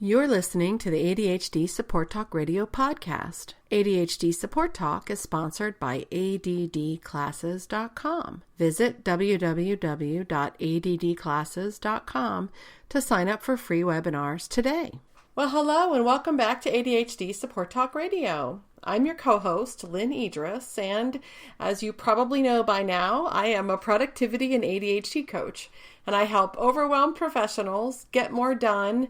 You're listening to the ADHD Support Talk Radio podcast. ADHD Support Talk is sponsored by ADDclasses.com. Visit www.addclasses.com to sign up for free webinars today. Well, hello and welcome back to ADHD Support Talk Radio. I'm your co-host, Lynne Edris, and as you probably know by now, I am a productivity and ADHD coach, and I help overwhelmed professionals get more done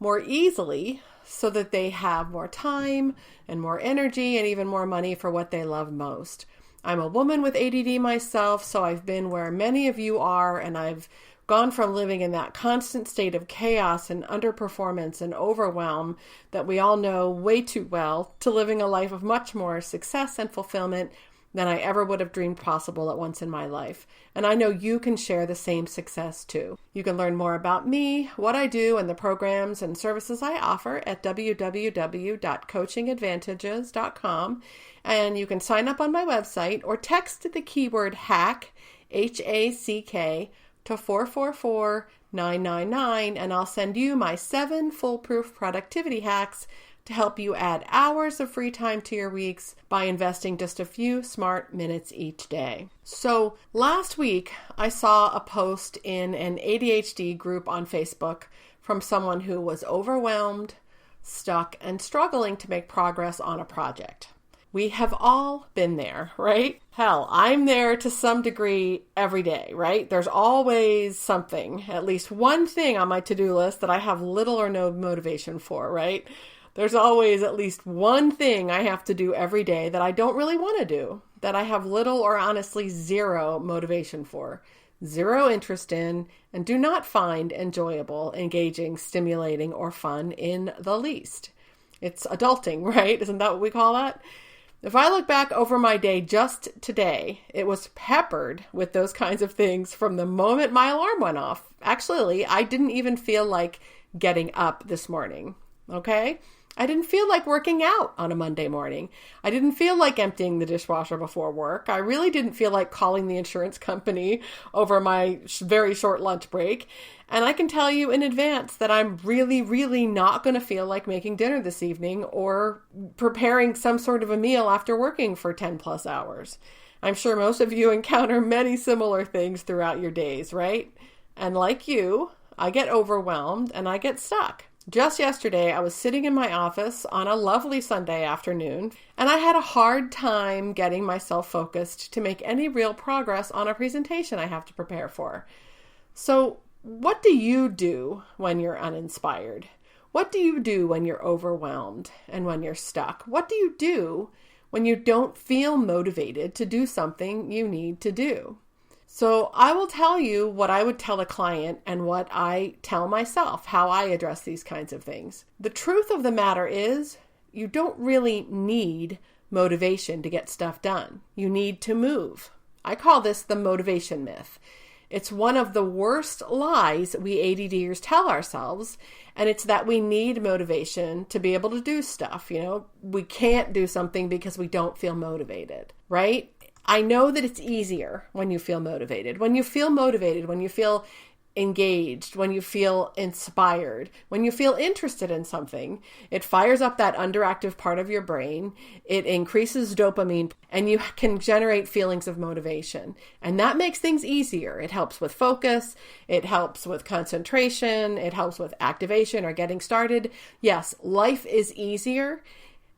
more easily so that they have more time and more energy and even more money for what they love most. I'm a woman with ADD myself, so I've been where many of you are, and I've gone from living in that constant state of chaos and underperformance and overwhelm that we all know way too well to living a life of much more success and fulfillment than I ever would have dreamed possible at once in my life. And I know you can share the same success too. You can learn more about me, what I do, and the programs and services I offer at www.coachingadvantages.com. And you can sign up on my website or text the keyword HACK, H-A-C-K, to 444-999, and I'll send you my 7 foolproof productivity hacks to help you add hours of free time to your weeks by investing just a few smart minutes each day. So last week, I saw a post in an ADHD group on Facebook from someone who was overwhelmed, stuck, and struggling to make progress on a project. We have all been there, right? Hell, I'm there to some degree every day, right? There's always something, at least one thing on my to-do list that I have little or no motivation for, right? There's always at least one thing I have to do every day that I don't really want to do, that I have little or honestly zero motivation for, zero interest in, and do not find enjoyable, engaging, stimulating, or fun in the least. It's adulting, right? Isn't that what we call that? If I look back over my day just today, it was peppered with those kinds of things from the moment my alarm went off. Actually, I didn't even feel like getting up this morning, okay? I didn't feel like working out on a Monday morning. I didn't feel like emptying the dishwasher before work. I really didn't feel like calling the insurance company over my very short lunch break. And I can tell you in advance that I'm really not going to feel like making dinner this evening or preparing some sort of a meal after working for 10 plus hours. I'm sure most of you encounter many similar things throughout your days, right? And like you, I get overwhelmed and I get stuck. Just yesterday, I was sitting in my office on a lovely Sunday afternoon, and I had a hard time getting myself focused to make any real progress on a presentation I have to prepare for. So, what do you do when you're uninspired? What do you do when you're overwhelmed and when you're stuck? What do you do when you don't feel motivated to do something you need to do? So I will tell you what I would tell a client and what I tell myself, how I address these kinds of things. The truth of the matter is, you don't really need motivation to get stuff done. You need to move. I call this the motivation myth. It's one of the worst lies we ADDers tell ourselves, and it's that we need motivation to be able to do stuff. You know, we can't do something because we don't feel motivated, right? I know that it's easier when you feel motivated. When you feel motivated, when you feel engaged, when you feel inspired, when you feel interested in something, it fires up that underactive part of your brain. It increases dopamine, and you can generate feelings of motivation. And that makes things easier. It helps with focus. It helps with concentration. It helps with activation or getting started. Yes, life is easier,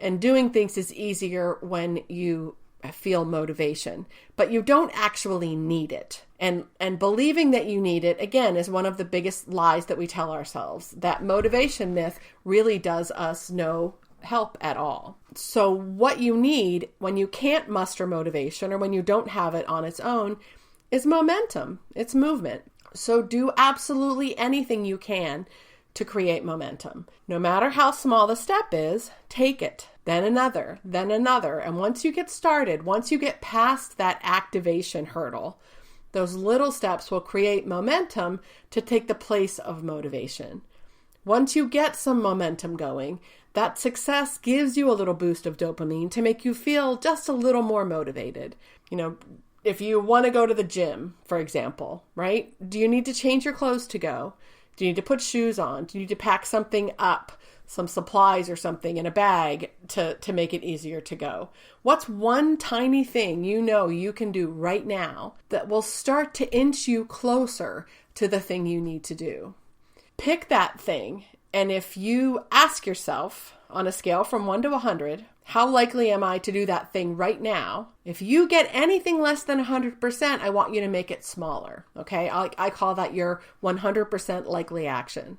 and doing things is easier when you feel motivation, but you don't actually need it. And believing that you need it, again, is one of the biggest lies that we tell ourselves. That motivation myth really does us no help at all. So what you need when you can't muster motivation or when you don't have it on its own is momentum. It's movement. So do absolutely anything you can to create momentum. No matter how small the step is, take it. Then another. And once you get started, once you get past that activation hurdle, those little steps will create momentum to take the place of motivation. Once you get some momentum going, that success gives you a little boost of dopamine to make you feel just a little more motivated. You know, if you want to go to the gym, for example, right? Do you need to change your clothes to go? Do you need to put shoes on? Do you need to pack something up, some supplies or something in a bag to make it easier to go? What's one tiny thing you know you can do right now that will start to inch you closer to the thing you need to do? Pick that thing, and if you ask yourself on a scale from 1 to 100, how likely am I to do that thing right now? If you get anything less than 100%, I want you to make it smaller, okay? I call that your 100% likely action.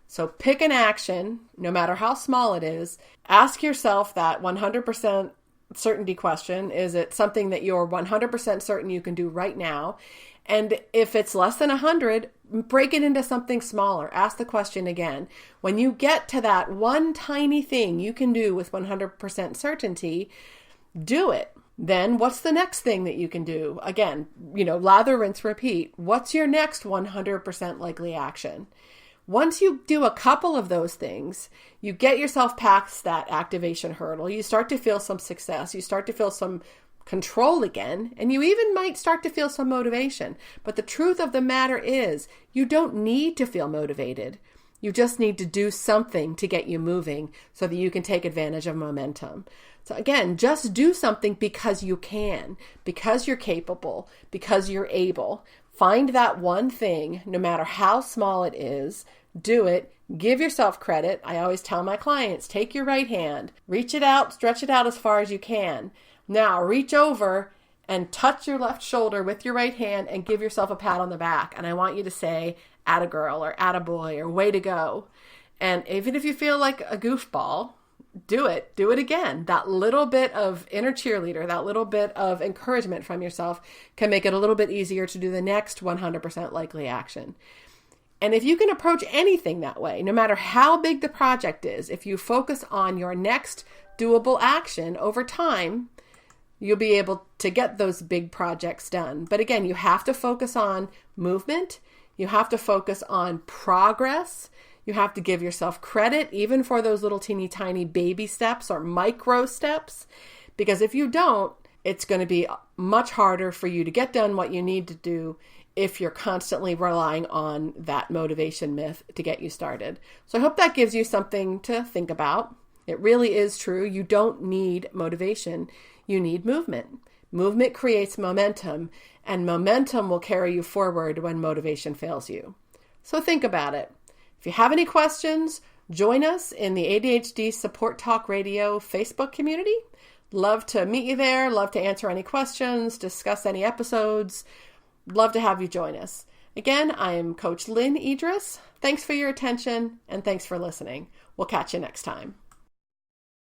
So pick an action, no matter how small it is. Ask yourself that 100% certainty question. Is it something that you're 100% certain you can do right now? And if it's less than 100, break it into something smaller. Ask the question again. When you get to that one tiny thing you can do with 100% certainty, do it. Then what's the next thing that you can do? Again, lather, rinse, repeat. What's your next 100% likely action? Once you do a couple of those things, you get yourself past that activation hurdle. You start to feel some success. You start to feel some control again, and you even might start to feel some motivation. But the truth of the matter is, you don't need to feel motivated. You just need to do something to get you moving so that you can take advantage of momentum. So again, just do something because you can, because you're capable, because you're able. Find that one thing, no matter how small it is, do it. Give yourself credit. I always tell my clients, take your right hand, reach it out, stretch it out as far as you can. Now reach over and touch your left shoulder with your right hand and give yourself a pat on the back. And I want you to say, atta girl or atta boy or way to go. And even if you feel like a goofball, do it again. That little bit of inner cheerleader, that little bit of encouragement from yourself can make it a little bit easier to do the next 100% likely action. And if you can approach anything that way, no matter how big the project is, if you focus on your next doable action over time, you'll be able to get those big projects done. But again, you have to focus on movement. You have to focus on progress. You have to give yourself credit, even for those little teeny tiny baby steps or micro steps. Because if you don't, it's going to be much harder for you to get done what you need to do if you're constantly relying on that motivation myth to get you started. So I hope that gives you something to think about. It really is true. You don't need motivation. You need movement. Movement creates momentum, and momentum will carry you forward when motivation fails you. So think about it. If you have any questions, join us in the ADHD Support Talk Radio Facebook community. Love to meet you there. Love to answer any questions, discuss any episodes. Love to have you join us. Again, I am Coach Lynne Edris. Thanks for your attention, and thanks for listening. We'll catch you next time.